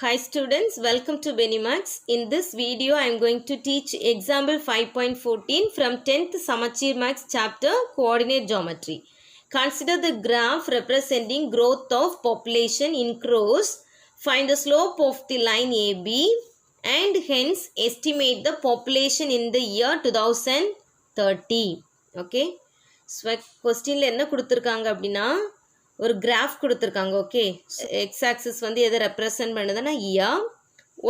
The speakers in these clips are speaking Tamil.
Hi students, welcome to Benimax. In this video, I am going to teach example 5.14 from 10th Samachir Max chapter Coordinate Geometry. Consider the graph representing growth of population in crores. Find the slope of the line AB and hence estimate the population in the year 2030. Okay. So, question என்ன கொடுத்திருக்காங்க அப்படினா ஒரு கிராஃப் கொடுத்துருக்காங்க. ஓகே, எக்ஸ் ஆக்சிஸ் வந்து எதை ரெப்ரசன்ட் பண்ணுதுன்னா இயர்,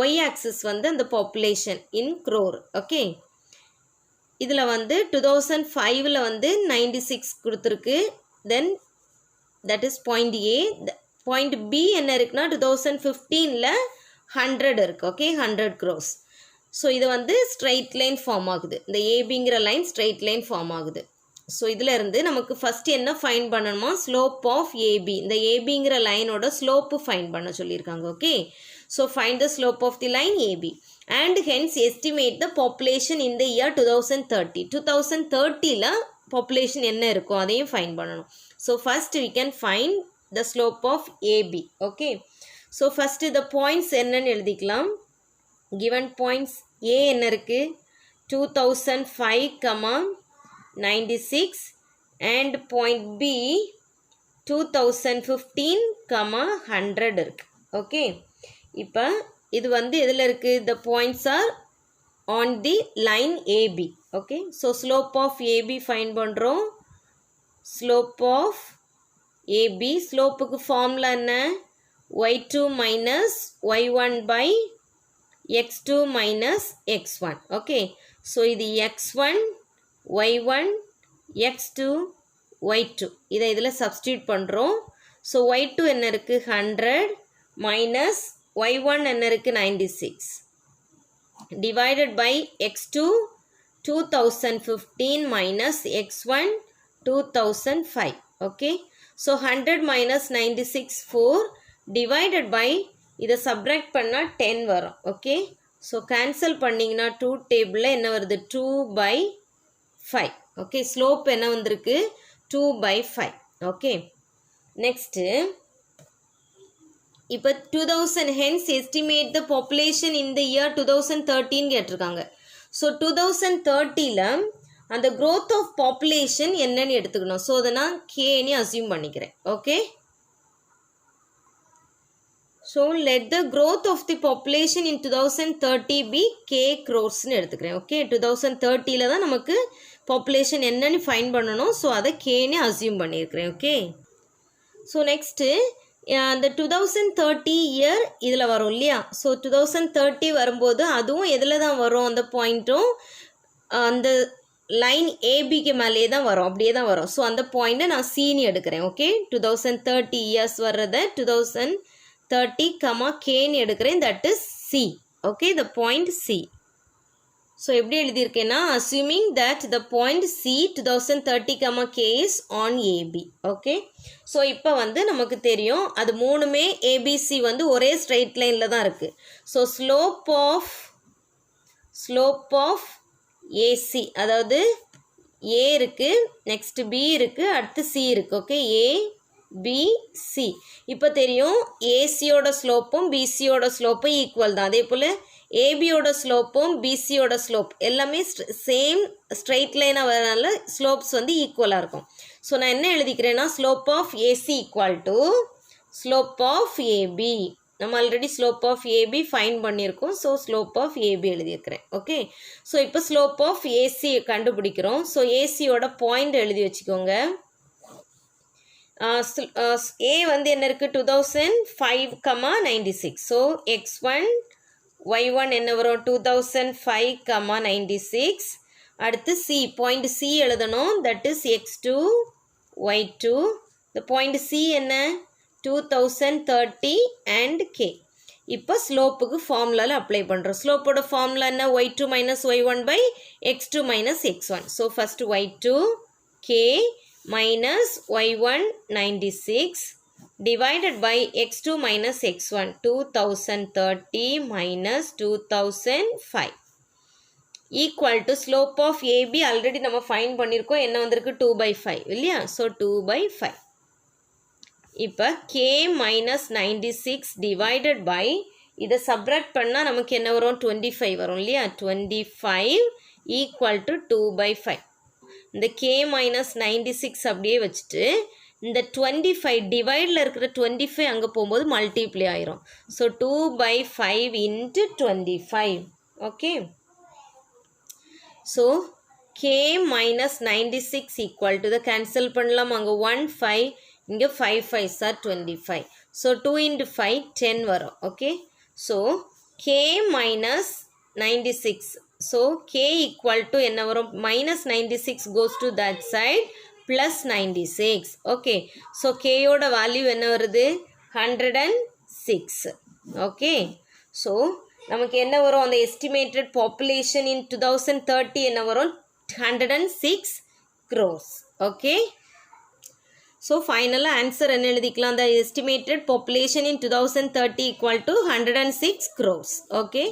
ஒய் ஆக்சிஸ் வந்து அந்த பாப்புலேஷன் இன் க்ரோர். ஓகே, இதில் வந்து 2005 வந்து 96 கொடுத்துருக்கு. Then that is point A. Point B என்ன இருக்குன்னா 2015 100 இருக்குது. Okay, 100 crores. ஸோ இது வந்து ஸ்ட்ரைட் லைன் ஃபார்ம் ஆகுது. இந்த ஏபிங்கிற லைன் ஸ்ட்ரைட் லைன் ஃபார்ம் ஆகுது. ஸோ இதில் இருந்து நமக்கு ஃபஸ்ட்டு என்ன ஃபைன் பண்ணணுமா, ஸ்லோப் ஆஃப் ஏபி. இந்த ஏபிங்கிற லைனோட ஸ்லோப்பு ஃபைன் பண்ண சொல்லியிருக்காங்க. Okay, so find the slope of the line AB and hence estimate the population இந்த இயர் 2030. 2030 பாப்புலேஷன் என்ன இருக்கும் அதையும் ஃபைன் பண்ணணும். So first we can find the slope of AB. Okay, so first இந்த பாயிண்ட்ஸ் என்னன்னு எழுதிக்கலாம். கிவன் பாயிண்ட்ஸ் ஏ என்ன இருக்குது, 2005, 96 and point B 2015, 100 இருக்கு. ஓகே, இப்போ இது வந்து எதில் இருக்குது, the points are on the line AB. Okay, so slope of AB find பண்ணுறோம். ஸ்லோப் ஆஃப் ஏபி, ஸ்லோப்புக்கு ஃபார்முலா என்ன, y2 minus y1 by x2 minus x1. Okay, so இது x1 y1 x2 y2 இதை இதில் சப்ஸ்டியூட் பண்ணுறோம். ஸோ y2 என்ன இருக்குது 100 மைனஸ் y1 என்ன இருக்குது 96 divided by x2 2015 minus x1 2005. Okay, so 100 minus 96 4 divided by இதை சப்ராக்ட் பண்ணால் 10 வரும். ஓகே, ஸோ கேன்சல் பண்ணிங்கன்னா 2 டேபிளில் என்ன வருது 2/5. ஓகே, ஸ்லோப் என்ன வந்திருக்கு 2/5. ஓகே, நெக்ஸ்ட்டு இப்போ 2000 hence estimate the population in the year 2013 கேட்டிருக்காங்க. ஸோ 2030 அந்த growth ஆஃப் பாப்புலேஷன் என்னன்னு எடுத்துக்கணும். ஸோ அதை நான் கேன்னு அசியூம் பண்ணிக்கிறேன். Okay, so let the growth of the population in 2030 be k crores எடுத்துக்கிறேன். ஓகே, 2030 தான் நமக்கு பாப்புலேஷன் என்னன்னு ஃபைன் பண்ணணும். ஸோ அதை கேன்னு அசியூம் பண்ணியிருக்கிறேன். ஓகே, ஸோ நெக்ஸ்ட்டு அந்த 2030 இயர் இதில் வரும் இல்லையா. ஸோ 2030 வரும்போது அதுவும் எதில் தான் வரும், அந்த பாயிண்ட்டும் அந்த லைன் ஏபிக்கு மேலே தான் வரும், அப்படியே தான் வரும். ஸோ அந்த பாயிண்ட்டை நான் சீனி எடுக்கிறேன். ஓகே, 2030 இயர்ஸ் வர்றதை 2030, கேன்னு எடுக்கிறேன். That is C. Okay, the point C. So எப்படி எழுதியிருக்கேன்னா assuming that the point C 2030, k is on AB. Okay, so இப்போ வந்து நமக்கு தெரியும் அது மூணுமே ஏபிசி வந்து ஒரே ஸ்ட்ரைட் லைனில் தான் இருக்குது. ஸோ ஸ்லோப் ஆஃப் ஏசி, அதாவது ஏ இருக்குது, நெக்ஸ்ட் பி இருக்குது, அடுத்து சி இருக்குது. Okay, A B C. இப்போ தெரியும் ஏசியோட ஸ்லோப்பும் பிசியோட ஸ்லோப்பும் ஈக்குவல் தான். அதே போல் ஏபியோட ஸ்லோப்பும் பிசியோட ஸ்லோப் எல்லாமே சேம் ஸ்ட்ரைட் லைனாக வரனால ஸ்லோப்ஸ் வந்து ஈக்குவலாக இருக்கும். ஸோ நான் என்ன எழுதிக்கிறேன்னா slope of AC equal to slope of AB. நம்ம already slope of AB find பண்ணியிருக்கோம். ஸோ ஸ்லோப் ஆஃப் ஏபி எழுதியிருக்கிறேன். ஓகே, ஸோ இப்போ ஸ்லோப் ஆஃப் ஏசி கண்டுபிடிக்கிறோம். ஸோ ஏசியோட பாயிண்ட் எழுதி வச்சுக்கோங்க. ஏ வந்து என்ன இருக்குது 2005, 96. ஸோ x1 y1 என்ன வரும் 2005, 96. அடுத்து சி, பாயிண்ட் சி எழுதணும். That is x2 y2. இந்த பாயிண்ட் சி என்ன 2030 அண்ட் k. இப்போ ஸ்லோப்புக்கு ஃபார்முலாவில் அப்ளை பண்ணுறோம். ஸ்லோப்போட ஃபார்முலா என்ன, y2 minus y1 by x2 minus x1. So first y2 k minus y1 96 divided by x2 minus x1 2030 minus 2005 equal to slope of AB already நம்ம ஃபைன் பண்ணியிருக்கோம். என்ன வந்திருக்கு 2/5 இல்லையா. ஸோ 2/5. இப்போ k minus 96 divided by இதை சப்ராக்ட் பண்ணால் நமக்கு என்ன வரும் 25 வரும் இல்லையா 25 ஈக்குவல் டு 2/5 இந்த k மைனஸ் 96 அப்படியே வச்சுட்டு இந்த 25 டிவைடில் இருக்கிற 25 அங்கே போகும்போது மல்டிப்ளை ஆயிரும் so 2/5 into 25 okay so k minus 96 equal to the cancel பண்ணலாம் அங்கே 1 5 இங்கே 5 5s are 25 so 2 into 5 10 வரும் okay so k minus 96 so k equal to என்ன வரும் minus 96 goes to that side plus 96 okay so k ஓட value என்ன வருது 106 okay so நமக்கு என்ன வரும் அந்த estimated population in 2030 என்ன வரும் 106 crores okay so final answer என்ன எழுதிக்கலாம் the estimated population in 2030 equal to 106 crores okay